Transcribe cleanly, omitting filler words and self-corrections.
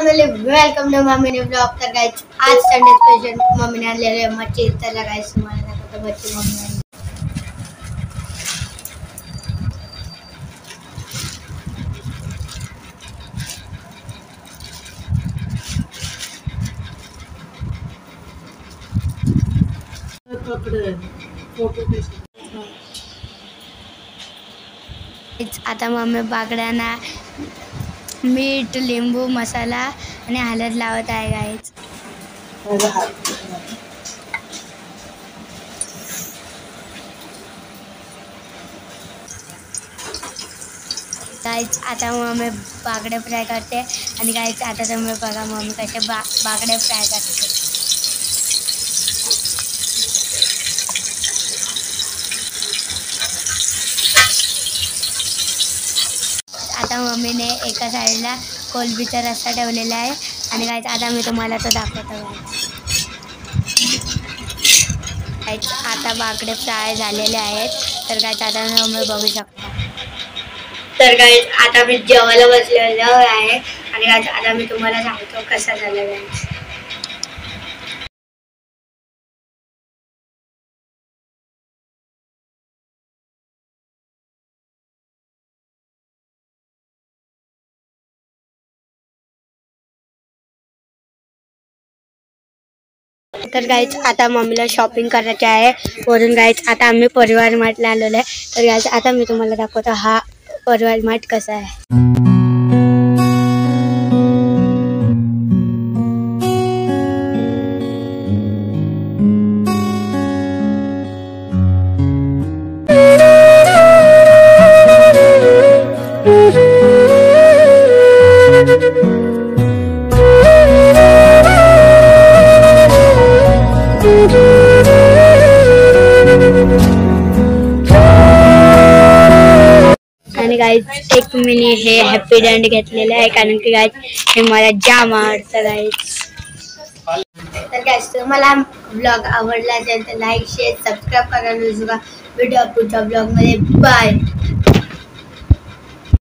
Family welcome to mummy blog. तर guys आज Sunday special मम्मीने आणलेले मच्छी। तर गाइस तुम्हाला दाखवतो मच्छी मम्मी आता मम्मी बागड्यांना मीठ लिंबू मसाला आणि हळद लावत आहे गाइस। गाइस आता मम्मी बागडे फ्राय करते आणि गाइस आता तुम्ही बघा मम्मी कसे बागडे फ्राय करते। आता मम्मीने एका साईडला कोलंबीचा रस्सा ठेवलेला आहे आणि गाइस आता मी तुम्हाला तो दाखवतो। गाइस आता बागडे फ्राय झालेले आहेत। तर गाइस आता तुम्ही बघू शकता। तर गाइस आता मी जेवायला बसलेलो आहे आणि गाइस आता मी तुम्हाला सांगतो कसा झाला गाइस। तर गाइस आता मम्मीला शॉपिंग करायची आहे वरून गाइस आता आम्ही परिवार मार्टला आलेलो आहे। तर गाइस आता मी तुम्हाला दाखवतो हा परिवार मार्ट कसा आहे। आणि गाइस एक मिनी हे हॅपी डँड घेतलेले आहे कारण की गाइस हे मला जाम आवडतं गाइस। तर गाइस तुम्हाला ब्लॉग आवडला असेल तर लाईक शेअर सबस्क्राईब करायला विसरू नका। भेटूया पुढच्या ब्लॉग मध्ये। बाय।